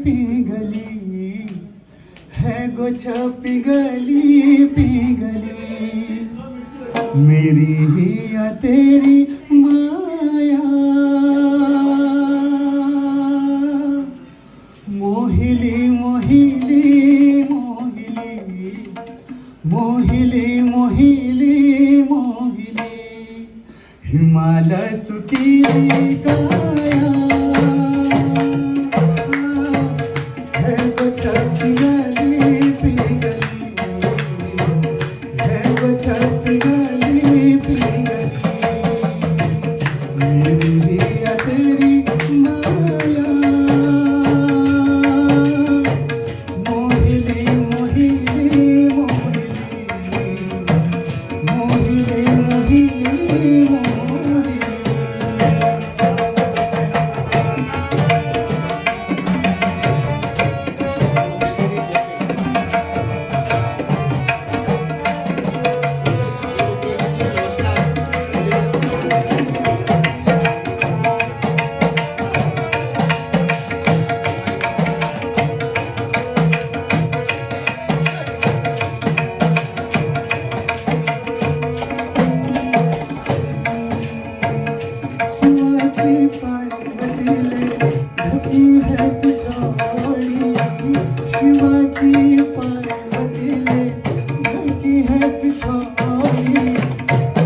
पिघली है गोछ पिघली मेरी ही या तेरी माया मोहिली मोहिली मोहिली मोहिली मोहिली मोहिली हिमालय सुखी काया है गोछ पिघली है गोछ पिघली मेरी ही या तेरी माया मोहिली मोहिली मोहिली मोहिली मोहिली शिवाजी पार्वतीले धरती है पिछाड़ी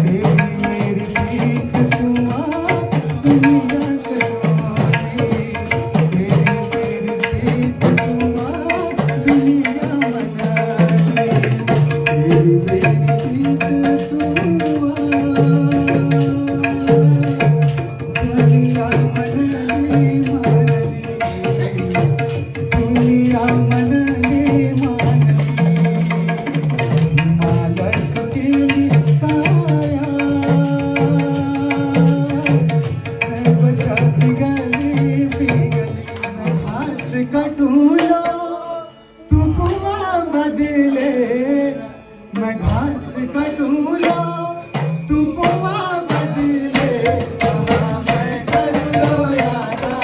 मेरी मेरी प्रीत सुआ दुनिया जगाने मेरी मेरी प्रीत सुआ दुनिया मनाने मेरी मेरी प्रीत सुआ दुनिया मनाने दुनिया मनले हिमालय सुखी काया है गोछ पिघली मैं घास कटूलो तू कुआं बदले मैं घास कटूलो तू कुआं बदले मैं कर लो यादा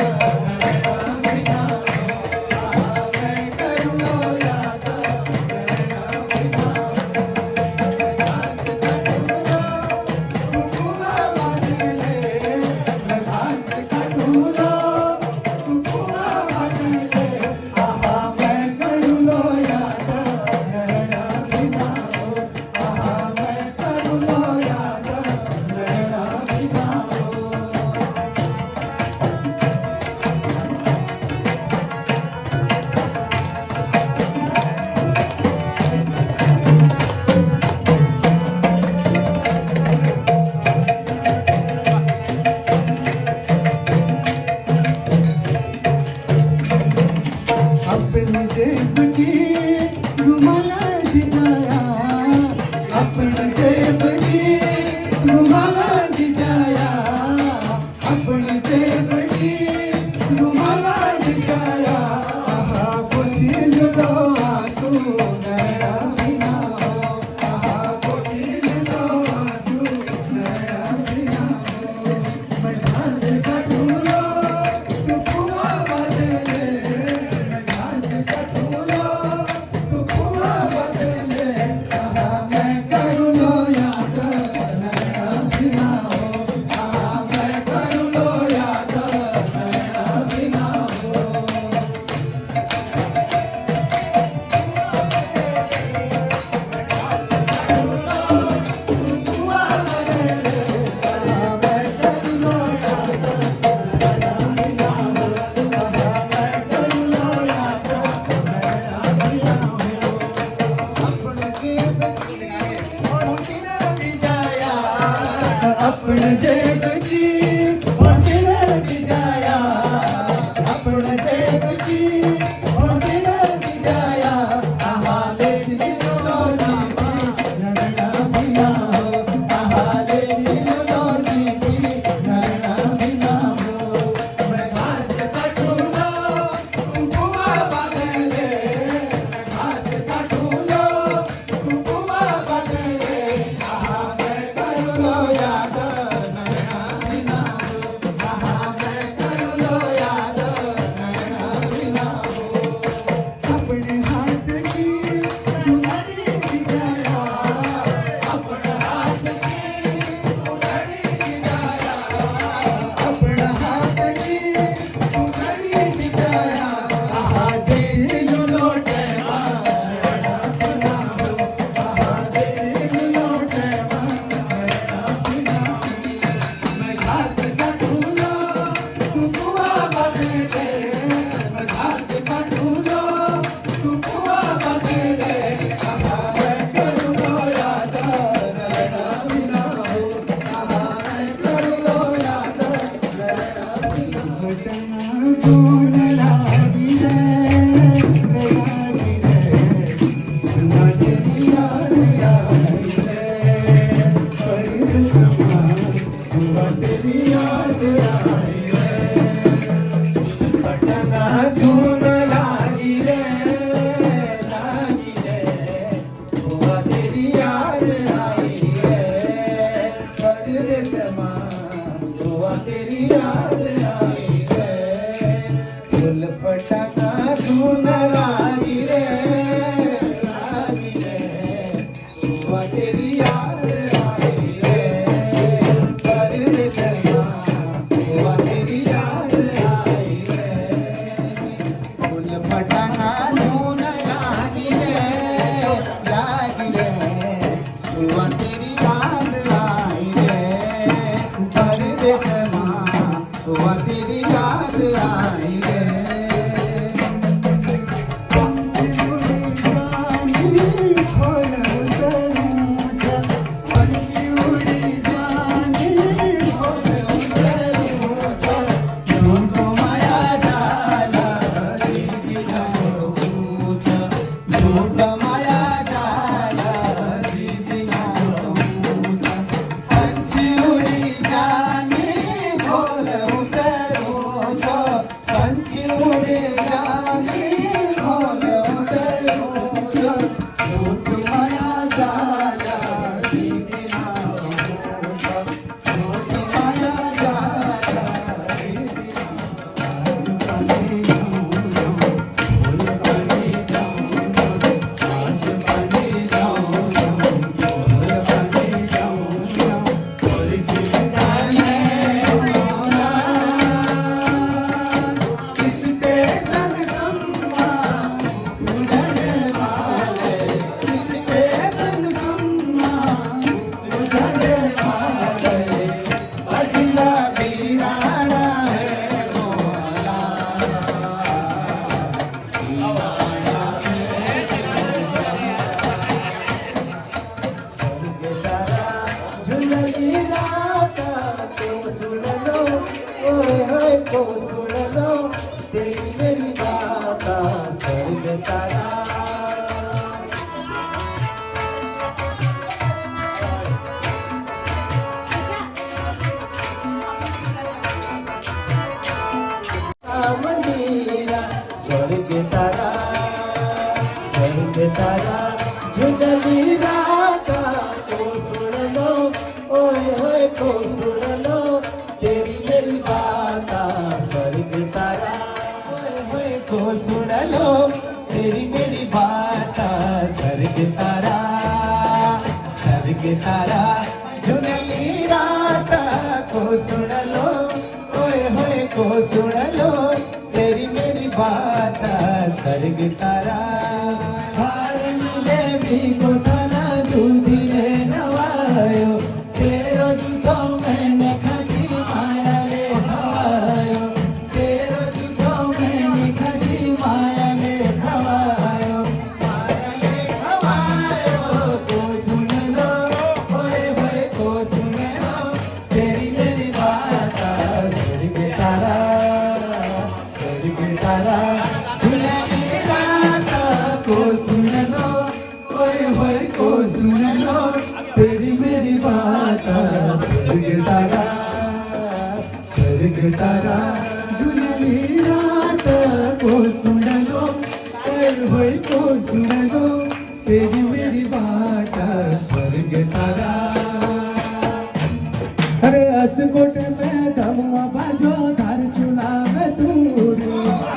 अपनी जेब की रुमाला दिजाया अपनी जेब की रुमाला दिजाया अपनी जेब की रुमाला दिजाया पोछी लो आंसू नया बिना हो पोछी लो आंसू नया बिना हो मैं घास कटूलो तू कुआं बदले अपने जेब की होटल जाया अपने जेब की होटल जाया देखने लो नरना बिना हो देखने लो नरना बिना हो मैं घास कटूंगा कुआं बदले मैं घास कटूंगा कुआं बदले मैं कर लो याद नरना बिना हो मैं कर लो याद सुबह तेरी याद आई रे परदेसमा सुबह तेरी याद आई रे फूल फटाना धून लागी रे सुबह तेरी याद आई रे परदेसमा सुबह तेरी याद आई रे को सुन लो तेरी मेरी बात स्वर्ग तारा मंदिरा स्वर्ग तारा झुंझली रात को सुन लो ओए होए को सुन लो तेरी मेरी बात स्वर्ग तारा ओए होए को सुन लो तेरी मेरी बात स्वर्ग तारा झुंझली रात को सुन लो ओए होए को सुन लो तेरी मेरी बात स्वर्ग तारा हार मिले भी को तना दूधी ले नवायो तेरो दूधो मैंने खाची माया ले खवायो तेरो दूधो मैंने खाची माया ले खवायो को सुन लो ओए होए को सुन लो तेरी मेरी बात स्वर्ग तारा झुलनी रात को सुन लो ओए होए को सुन लो तेरी मेरी बात स्वर्ग तारा झुलनी रात को सुन लो ओए होए को सुन लो तेरी मेरी बात स्वर्ग तारा अरे असकोट में धमुआ बाजो धार चुला में दूरी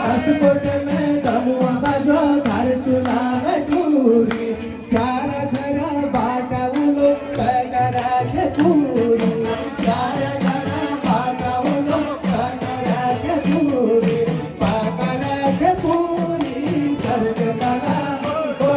असकोट में धमुआ बाजो धार चुला में दूरी चार घरा बाटा उलो कनरा के पूरी चार घरा बाटा उलो कनरा के पूरी पाकरा के पूरी स्वर्ग तारा ओ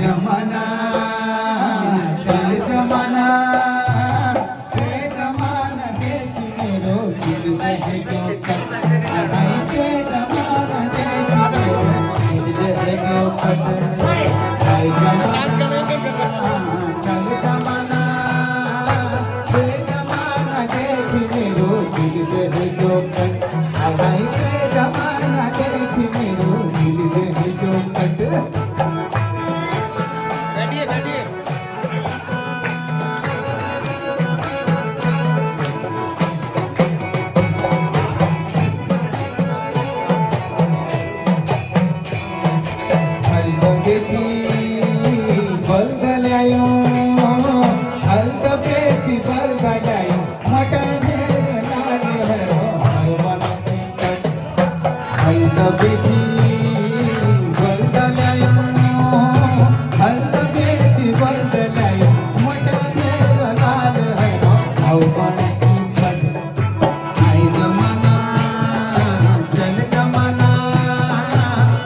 जमाना चल जमाना के जमाना देख मेरो दिल में जो आई के जमाना देख दिल में जो आई जमाना चल जमाना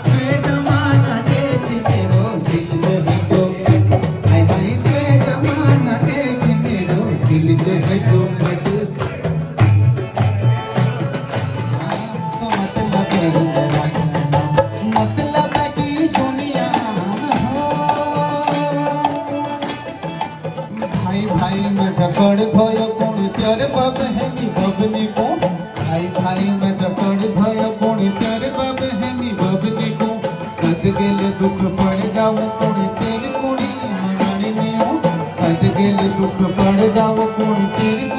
के जमाना देख मेरो दिल में जो आई के जमाना देख मेरो दिल में जो भाई में झगड़ भयो कोणी तेरे बाप है नी बबनी को भाई में झगड़ भयो कोणी तेरे बाप है नी बबनी को कद गेले दुख पड़ जाओ कोणी तेरी कोणी मगनी नी कद गेले दुख पड़ जाओ कोणी तेरी